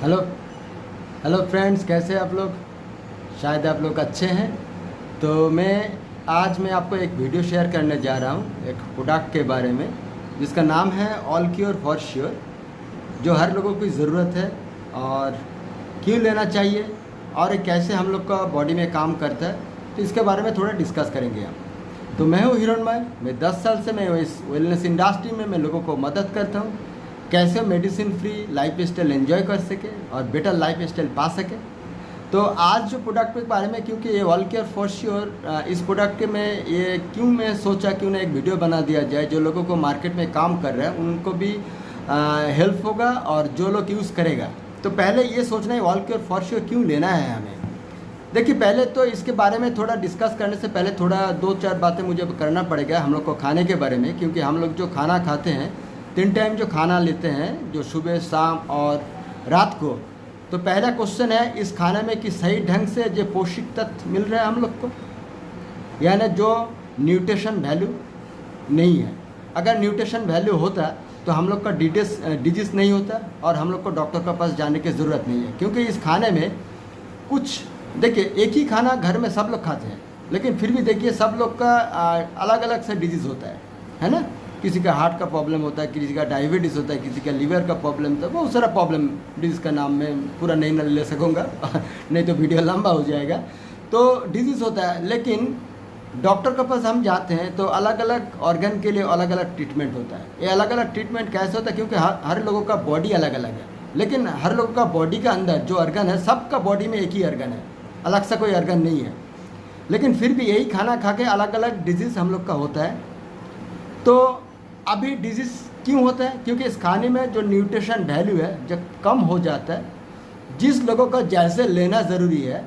Hello hello friends, कैसे हैं आप लोग। शायद आप लोग अच्छे हैं। तो मैं आपको एक वीडियो शेयर करने जा रहा हूँ एक प्रोडक्ट के बारे में जिसका नाम है ऑल क्योर फॉर श्योर, जो हर लोगों की ज़रूरत है और क्यों लेना चाहिए और ये कैसे हम लोग का बॉडी में काम करता है, तो इसके बारे में थोड़ा डिस्कस करेंगे हम। तो मैं हूँ हिरणमय। मैं 10 साल से मैं इस वेलनेस इंडस्ट्री में मैं लोगों को मदद करता हूँ कैसे medicine free life style enjoy कर सके और बेटर लाइफ स्टाइल पा सके। तो आज जो प्रोडक्ट के बारे में, क्योंकि ये ऑल केयर फॉर श्योर, इस प्रोडक्ट के में ये क्यों मैं सोचा क्यों ना एक वीडियो बना दिया जाए, जो लोगों को मार्केट में काम कर रहे हैं उनको भी हेल्प होगा और जो लोग यूज़ करेगा। तो पहले ये सोचना है ऑल केयर फॉर श्योर क्यों लेना है हमें। देखिए, पहले तो इसके बारे में थोड़ा डिस्कस करने से पहले थोड़ा 2-4 बातें मुझे करना पड़ेगा हम लोग को खाने के बारे में, क्योंकि हम लोग जो खाना खाते हैं 3 टाइम जो खाना लेते हैं, जो सुबह शाम और रात को। तो पहला क्वेश्चन है इस खाने में कि सही ढंग से जो पौष्टिक तत्व मिल रहा है हम लोग को, यानी जो न्यूट्रिशन वैल्यू नहीं है। अगर न्यूट्रिशन वैल्यू होता तो हम लोग का डिजीज़ नहीं होता और हम लोग को डॉक्टर के पास जाने की ज़रूरत नहीं है। क्योंकि इस खाने में कुछ, देखिए, एक ही खाना घर में सब लोग खाते हैं, लेकिन फिर भी देखिए सब लोग का अलग अलग से डिजीज़ होता है ना। किसी का हार्ट का प्रॉब्लम होता है, किसी का डायबिटीज़ होता है, किसी का लीवर का प्रॉब्लम होता है, बहुत सारा प्रॉब्लम डिजीज़ का नाम मैं पूरा नहीं ले सकूँगा नहीं तो वीडियो लंबा हो जाएगा। तो डिजीज़ होता है, लेकिन डॉक्टर के पास हम जाते हैं तो अलग अलग ऑर्गन के लिए अलग अलग ट्रीटमेंट होता है। ये अलग अलग ट्रीटमेंट कैसे होता है, क्योंकि हर लोगों का बॉडी अलग अलग है, लेकिन हर लोगों का बॉडी का अंदर जो ऑर्गन है, सबका बॉडी में एक ही ऑर्गन है, अलग सा कोई ऑर्गन नहीं है। लेकिन फिर भी यही खाना खा के अलग अलग डिजीज़ हम लोग का होता है। तो अभी डिजीज़ क्यों होता है, क्योंकि इस खाने में जो न्यूट्रिशन वैल्यू है जब कम हो जाता है, जिस लोगों का जैसे लेना ज़रूरी है,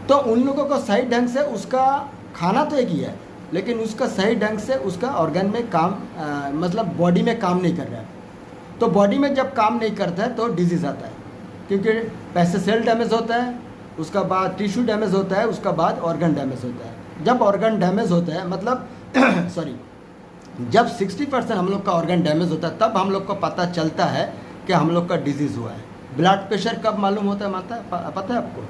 तो उन लोगों को सही ढंग से उसका खाना तो एक ही है, लेकिन उसका सही ढंग से उसका ऑर्गन में काम मतलब बॉडी में काम नहीं कर रहा है। तो बॉडी में जब काम नहीं करता है तो डिजीज़ आता है, क्योंकि पैसे सेल डैमेज होता है, उसका बाद टिश्यू डैमेज होता है, उसका बाद ऑर्गन डैमेज होता है। जब ऑर्गन डैमेज होता है, मतलब सॉरी, जब 60% हम लोग का ऑर्गन डैमेज होता है, तब हम लोग को पता चलता है कि हम लोग का डिजीज़ हुआ है। ब्लड प्रेशर कब मालूम होता है पता है आपको?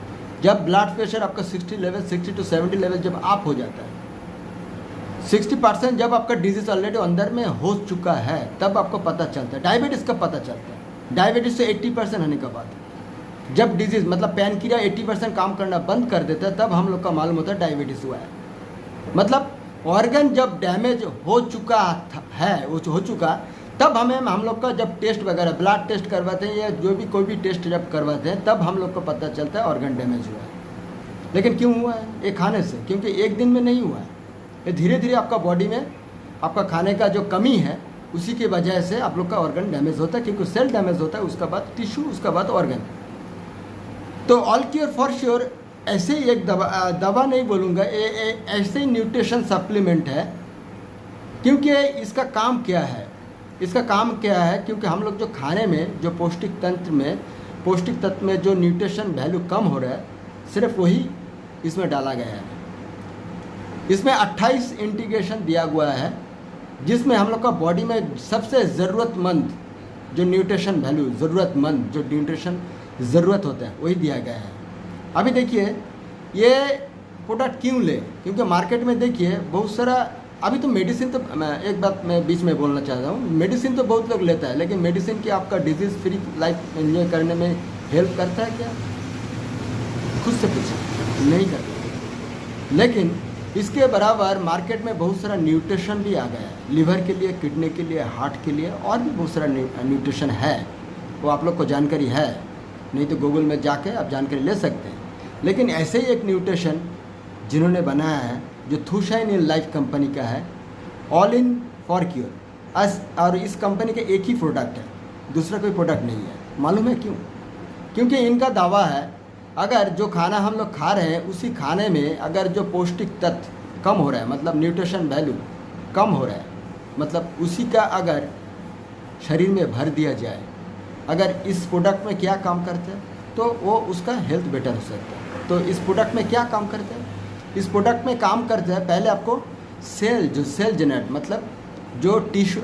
जब ब्लड प्रेशर आपका 60 to 70 लेवल जब आप हो जाता है, 60% जब आपका डिजीज़ ऑलरेडी अंदर में हो चुका है, तब आपको पता चलता है। डायबिटीज़ का पता चलता है, डायबिटीज़ से 80% होने का बाद जब डिजीज़ मतलब पैनक्रिया 80% काम करना बंद कर देता है, तब हम लोग का मालूम होता है डायबिटीज़ हुआ है। मतलब ऑर्गन जब डैमेज हो चुका है, वो हो चुका, तब हम लोग का जब टेस्ट वगैरह ब्लड टेस्ट करवाते हैं या जो भी कोई भी टेस्ट जब करवाते हैं, तब हम लोग को पता चलता है ऑर्गन डैमेज हुआ है। लेकिन क्यों हुआ है? ये खाने से, क्योंकि एक दिन में नहीं हुआ है, ये धीरे धीरे आपका बॉडी में आपका खाने का जो कमी है उसी की वजह से आप लोग का ऑर्गन डैमेज होता है, क्योंकि सेल डैमेज होता है, उसका बाद टिश्यू, उसका बाद ऑर्गन। तो ऑल क्योर फॉर श्योर ऐसे ही एक दवा नहीं बोलूँगा, ऐसे ही न्यूट्रिशन सप्लीमेंट है। क्योंकि इसका काम क्या है, क्योंकि हम लोग जो खाने में जो पौष्टिक तत्व में जो न्यूट्रिशन वैल्यू कम हो रहा है, सिर्फ वही इसमें डाला गया है। इसमें 28 इंटीग्रेशन दिया हुआ है, जिसमें हम लोग का बॉडी में सबसे ज़रूरतमंद जो न्यूट्रिशन वैल्यू, जो न्यूट्रिशन ज़रूरत होता है, वही दिया गया है। अभी देखिए ये प्रोडक्ट क्यों ले, क्योंकि मार्केट में देखिए बहुत सारा, अभी तो मेडिसिन, तो एक बात मैं बीच में बोलना चाहता हूँ, मेडिसिन तो बहुत लोग लेता है, लेकिन मेडिसिन की आपका डिजीज़ फ्री लाइफ एंजॉय करने में हेल्प करता है क्या? खुद से पूछिए, नहीं करता। लेकिन इसके बराबर मार्केट में बहुत सारा न्यूट्रिशन भी आ गया है, लिवर के लिए, किडनी के लिए, हार्ट के लिए, और भी बहुत सारा न्यूट्रिशन है। वो आप लोग को जानकारी है, नहीं तो गूगल में जाके आप जानकारी ले सकते हैं। लेकिन ऐसे ही एक न्यूट्रिशन जिन्होंने बनाया है, जो थूशाइन इन लाइफ कंपनी का है, ऑल इन फॉर क्योर, और इस कंपनी का एक ही प्रोडक्ट है, दूसरा कोई प्रोडक्ट नहीं है। मालूम है क्यों? क्योंकि इनका दावा है अगर जो खाना हम लोग खा रहे हैं उसी खाने में अगर जो पौष्टिक तत्व कम हो रहा है, मतलब न्यूट्रिशन वैल्यू कम हो रहा है, मतलब उसी का अगर शरीर में भर दिया जाए, अगर इस प्रोडक्ट में क्या काम करते हैं, तो वो उसका हेल्थ बेटर हो सकता है। तो इस प्रोडक्ट में क्या काम करते हैं? इस प्रोडक्ट में काम करते हैं, पहले आपको सेल जनरेट, मतलब जो टिश्यू,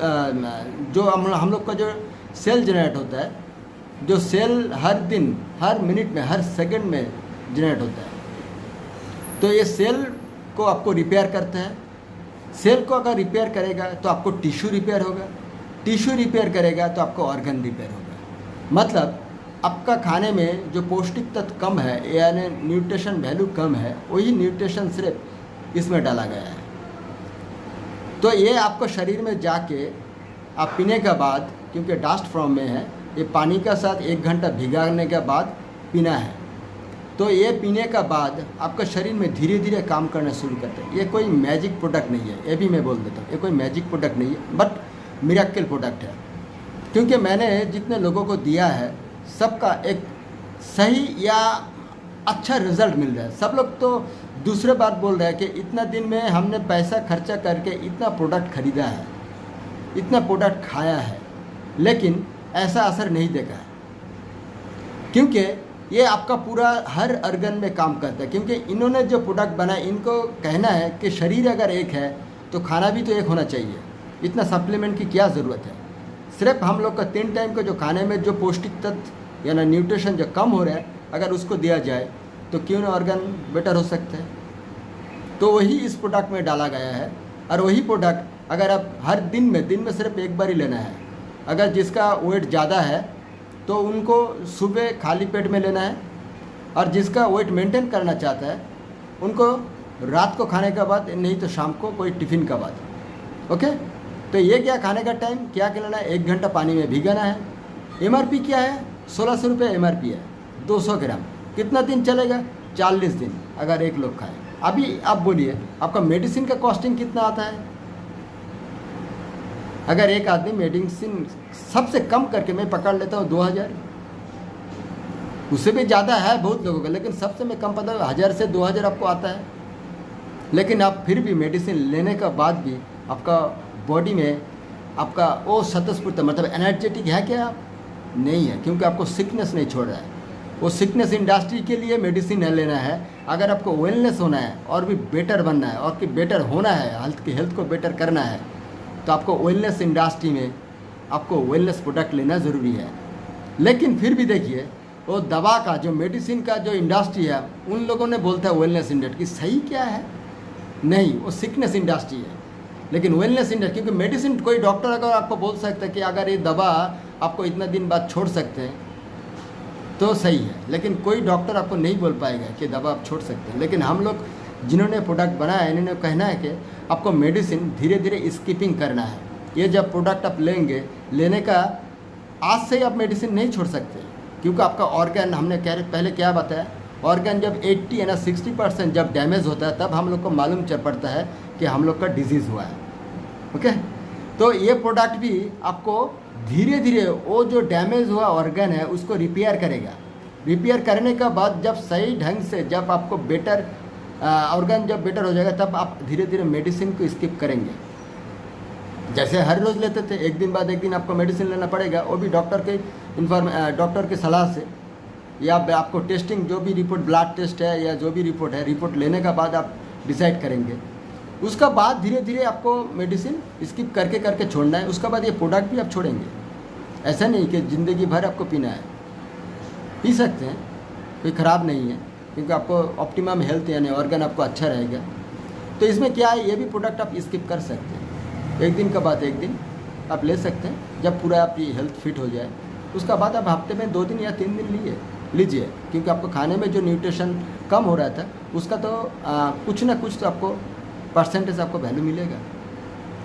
जो हम लोग का जो सेल जनरेट होता है, जो सेल हर दिन, हर मिनट में, हर सेकंड में जनरेट होता है। तो ये सेल को आपको रिपेयर करता है। सेल को अगर रिपेयर करेगा तो आपको टिश्यू रिपेयर होगा, टिश्यू रिपेयर करेगा तो आपको ऑर्गन रिपेयर होगा। मतलब आपका खाने में जो पौष्टिक तत्व कम है यानी न्यूट्रिशन वैल्यू कम है, वही न्यूट्रिशन सिर्फ इसमें डाला गया है। तो ये आपको शरीर में जाके आप पीने के बाद, क्योंकि डास्ट फॉर्म में है, ये पानी के साथ 1 घंटा भिगाने के बाद पीना है। तो ये पीने का बाद आपका शरीर में धीरे धीरे काम करना शुरू करता है। ये कोई मैजिक प्रोडक्ट नहीं है, ये भी मैं बोल देता हूँ, ये कोई मैजिक प्रोडक्ट नहीं है, बट मिरेकल प्रोडक्ट है। क्योंकि मैंने जितने लोगों को दिया है सबका एक सही या अच्छा रिजल्ट मिल रहा है। सब लोग तो दूसरे बात बोल रहे हैं कि इतना दिन में हमने पैसा खर्चा करके इतना प्रोडक्ट खरीदा है, इतना प्रोडक्ट खाया है, लेकिन ऐसा असर नहीं देखा है। क्योंकि ये आपका पूरा हर अर्गन में काम करता है। क्योंकि इन्होंने जो प्रोडक्ट बनाया, इनको कहना है कि शरीर अगर एक है तो खाना भी तो एक होना चाहिए, इतना सप्लीमेंट की क्या ज़रूरत है। सिर्फ हम लोग का 3 टाइम का जो खाने में जो पौष्टिक तत्व यानी न्यूट्रिशन जो कम हो रहा है, अगर उसको दिया जाए तो क्यों ना ऑर्गन बेटर हो सकते हैं। तो वही इस प्रोडक्ट में डाला गया है। और वही प्रोडक्ट अगर आप हर दिन में सिर्फ एक बार ही लेना है। अगर जिसका वेट ज़्यादा है तो उनको सुबह खाली पेट में लेना है, और जिसका वेट मेंटेन करना चाहता है उनको रात को खाने के बाद, नहीं तो शाम को कोई टिफ़िन का बाद। ओके, तो ये क्या खाने का टाइम क्या लेना है, 1 घंटा पानी में भिगाना है। MRP क्या है, 1600 रुपये MRP है। 200 ग्राम कितना दिन चलेगा, 40 दिन अगर एक लोग खाए। अभी आप बोलिए आपका मेडिसिन का कॉस्टिंग कितना आता है। अगर एक आदमी मेडिसिन सबसे कम करके मैं पकड़ लेता हूँ 2000, उससे भी ज़्यादा है बहुत लोगों का, लेकिन सबसे मैं कम पता है 1000 से 2000 आपको आता है। लेकिन आप फिर भी मेडिसिन लेने के बाद भी आपका बॉडी में आपका वो स्वतःस्फूर्त मतलब एनर्जेटिक है क्या, आप नहीं है, क्योंकि आपको सिकनेस नहीं छोड़ रहा है। वो सिकनेस इंडस्ट्री के लिए मेडिसिन नहीं लेना है। अगर आपको वेलनेस होना है और भी बेटर बनना है और कि बेटर होना है, हेल्थ को बेटर करना है, तो आपको वेलनेस इंडस्ट्री में आपको वेलनेस प्रोडक्ट लेना ज़रूरी है। लेकिन फिर भी देखिए वो दवा का जो मेडिसिन का जो इंडस्ट्री है, उन लोगों ने बोलता है वेलनेस इंडस्ट्री, सही क्या है, नहीं, वो सिकनेस इंडस्ट्री है। लेकिन वेलनेस इंडस्ट्री, क्योंकि मेडिसिन कोई डॉक्टर अगर आपको बोल सकता है कि अगर ये दवा आपको इतना दिन बाद छोड़ सकते हैं तो सही है, लेकिन कोई डॉक्टर आपको नहीं बोल पाएगा कि दवा आप छोड़ सकते हैं। लेकिन हम लोग जिन्होंने प्रोडक्ट बनाया इन्होंने कहना है कि आपको मेडिसिन धीरे धीरे स्किपिंग करना है। ये जब प्रोडक्ट आप लेंगे, लेने का आज से ही आप मेडिसिन नहीं छोड़ सकते, क्योंकि आपका ऑर्गन, हमने पहले क्या बताया, ऑर्गन जब 80 या 60% जब डैमेज होता है तब हम लोग को मालूम चल पड़ता है कि हम लोग का डिजीज़ हुआ है। ओके, तो ये प्रोडक्ट भी आपको धीरे धीरे वो जो डैमेज हुआ ऑर्गन है उसको रिपेयर करेगा। रिपेयर करने के बाद जब सही ढंग से जब आपको बेटर ऑर्गन जब बेटर हो जाएगा तब आप धीरे धीरे मेडिसिन को स्किप करेंगे। जैसे हर रोज़ लेते थे, एक दिन बाद एक दिन आपको मेडिसिन लेना पड़ेगा, वो भी डॉक्टर की सलाह से, या आपको टेस्टिंग जो भी रिपोर्ट, ब्लड टेस्ट है या जो भी रिपोर्ट है, रिपोर्ट लेने का बाद आप डिसाइड करेंगे। उसका बाद धीरे धीरे आपको मेडिसिन स्किप करके करके छोड़ना है। उसका बाद ये प्रोडक्ट भी आप छोड़ेंगे। ऐसा नहीं कि ज़िंदगी भर आपको पीना है, पी सकते हैं, कोई ख़राब नहीं है, क्योंकि आपको ऑप्टिमम हेल्थ यानी ऑर्गन आपको अच्छा रहेगा। तो इसमें क्या है, ये भी प्रोडक्ट आप स्किप कर सकते हैं। एक दिन का बाद एक दिन आप ले सकते हैं, जब पूरा आपकी हेल्थ फिट हो जाए। उसका बाद आप हफ्ते में 2 दिन या 3 दिन लीजिए, क्योंकि आपको खाने में जो न्यूट्रिशन कम हो रहा था उसका तो कुछ ना कुछ तो आपको परसेंटेज आपको वैल्यू मिलेगा।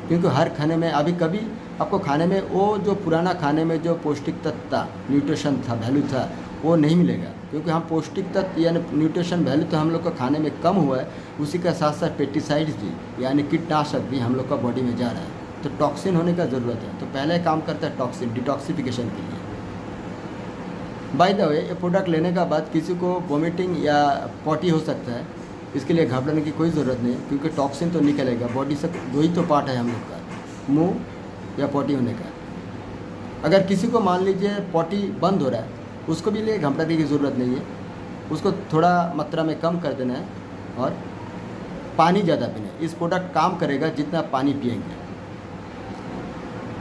क्योंकि हर खाने में अभी कभी आपको खाने में वो जो पुराना खाने में जो पौष्टिक तत्व था, न्यूट्रिशन था, वैल्यू था, वो नहीं मिलेगा। क्योंकि हम पौष्टिक तत्व यानी न्यूट्रिशन वैल्यू तो हम लोग का खाने में कम हुआ है, उसी का साथ साथ पेस्टिसाइड्स भी यानी कीटनाशक भी हम लोग का बॉडी में जा रहा है, तो टॉक्सिन होने का ज़रूरत है। तो पहले काम करता है टॉक्सिन, डिटॉक्सिफिकेशन के लिए। बाय द वे, ये प्रोडक्ट लेने का बाद किसी को वोमिटिंग या पॉटी हो सकता है, इसके लिए घबराने की कोई ज़रूरत नहीं, क्योंकि टॉक्सिन तो निकलेगा बॉडी से। 2 ही तो पार्ट है हम लोग का, मुंह या पॉटी होने का। अगर किसी को मान लीजिए पॉटी बंद हो रहा है, उसको भी लिए घबराने की ज़रूरत नहीं है, उसको थोड़ा मात्रा में कम कर देना है और पानी ज़्यादा पीना है। इस प्रोडक्ट काम करेगा जितना पानी पिएंगे।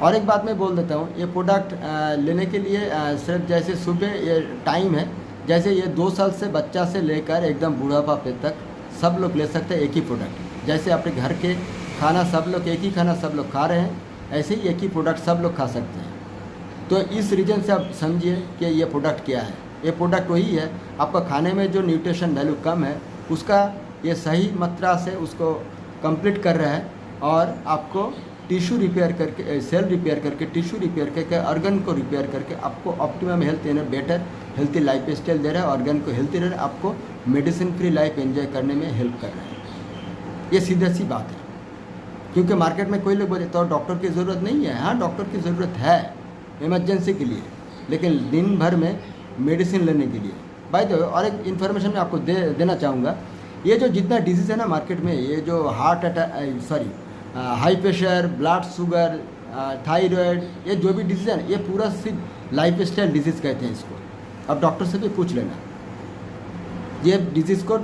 और एक बात मैं बोल देता हूँ, ये प्रोडक्ट लेने के लिए सिर्फ जैसे सुबह ये टाइम है, जैसे ये 2 साल से बच्चा से लेकर एकदम बुढ़ापा तक सब लोग ले सकते हैं एक ही प्रोडक्ट। जैसे अपने घर के खाना सब लोग एक ही खाना सब लोग खा रहे हैं, ऐसे ही एक ही प्रोडक्ट सब लोग खा सकते हैं। तो इस रीज़न से आप समझिए कि ये प्रोडक्ट क्या है। ये प्रोडक्ट वही है, आपका खाने में जो न्यूट्रिशन वैल्यू कम है उसका ये सही मात्रा से उसको कंप्लीट कर रहा है और आपको टिश्यू रिपेयर करके, सेल रिपेयर करके, टिश्यू रिपेयर करके, ऑर्गन को रिपेयर करके आपको ऑप्टिमम हेल्थ देना, बेटर हेल्थी लाइफ स्टाइल दे रहा है, ऑर्गन को हेल्थी दे रहा है, आपको मेडिसिन फ्री लाइफ एंजॉय करने में हेल्प कर रहा है। ये सीधा सी बात है। क्योंकि मार्केट में कोई लोग बोले तो डॉक्टर की ज़रूरत नहीं है। हाँ, डॉक्टर की ज़रूरत है इमरजेंसी के लिए, लेकिन दिन भर में मेडिसिन लेने के लिए। बाय द वे, और एक इन्फॉर्मेशन मैं आपको देना चाहूँगा, ये जो जितना डिजीज़ है ना मार्केट में, ये जो heart attack, high pressure, blood sugar, thyroid, ये जो भी डिजीज़ है ना, ये पूरा सिर्फ लाइफ स्टाइल डिजीज़ कहते हैं इसको। अब डॉक्टर से भी पूछ लेना, ये डिजीज़ को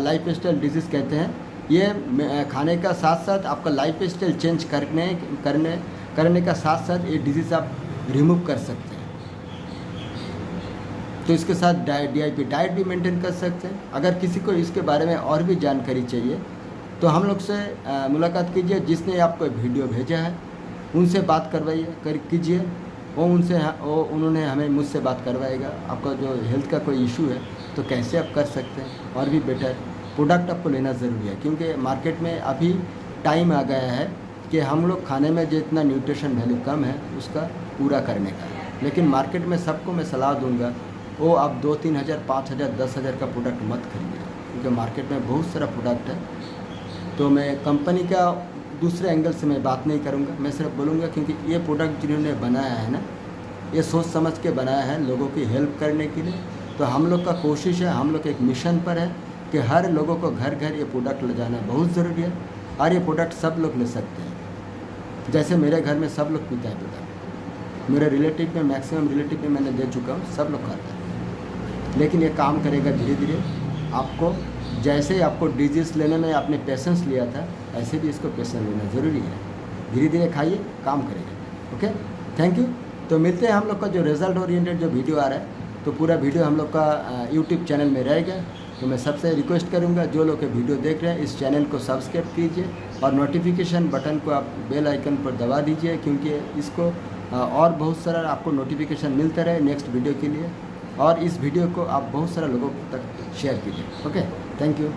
लाइफ स्टाइल डिजीज़ कहते हैं। ये खाने का साथ साथ आपका लाइफ स्टाइल चेंज करने का साथ साथ ये डिजीज़ आप रिमूव कर सकते हैं। तो इसके साथ DIP डाइट भी मेंटेन कर सकते हैं। अगर किसी को इसके बारे में और भी जानकारी चाहिए तो हम लोग से मुलाकात कीजिए। जिसने आपको वीडियो भेजा है उनसे बात कीजिए, उन्होंने हमें मुझसे बात करवाएगा। आपका जो हेल्थ का कोई इशू है तो कैसे आप कर सकते हैं और भी बेटर प्रोडक्ट आपको लेना ज़रूरी है। क्योंकि मार्केट में अभी टाइम आ गया है कि हम लोग खाने में जितना न्यूट्रिशन वैल्यू कम है उसका पूरा करने का। लेकिन मार्केट में सबको मैं सलाह दूंगा वो आप 2-3 हज़ार, 5 हज़ार, 10 हज़ार का प्रोडक्ट मत खरीदिए, क्योंकि मार्केट में बहुत सारा प्रोडक्ट है। तो मैं कंपनी का दूसरे एंगल से मैं बात नहीं करूंगा, मैं सिर्फ बोलूँगा क्योंकि ये प्रोडक्ट जिन्होंने बनाया है ना, ये सोच समझ के बनाया है लोगों की हेल्प करने के लिए। तो हम लोग का कोशिश है, हम लोग एक मिशन पर है कि हर लोगों को घर घर ये प्रोडक्ट ले जाना बहुत ज़रूरी है। और ये प्रोडक्ट सब लोग ले सकते हैं। जैसे मेरे घर में सब लोग पीता है प्रोडक्ट, मेरे रिलेटिव में, मैक्सिमम रिलेटिव में मैंने दे चुका हूँ, सब लोग खाता है। लेकिन ये काम करेगा धीरे धीरे। आपको जैसे आपको डिजीज़ लेने में आपने पेशेंस लिया था, ऐसे भी इसको पेशेंस लेना ज़रूरी है। धीरे धीरे खाइए, काम करेगा। Okay, thank you. तो मिलते हैं हम लोग का जो रिज़ल्ट ओरिएंटेड जो वीडियो आ रहा है, तो पूरा वीडियो हम लोग का यूट्यूब चैनल में रहेगा। तो मैं सबसे रिक्वेस्ट करूंगा जो लोग वीडियो देख रहे हैं इस चैनल को सब्सक्राइब कीजिए और नोटिफिकेशन बटन को आप बेल आइकन पर दबा दीजिए, क्योंकि इसको और बहुत सारा आपको नोटिफिकेशन मिलता रहे नेक्स्ट वीडियो के लिए। और इस वीडियो को आप बहुत सारे लोगों तक शेयर कीजिए। Okay, thank you.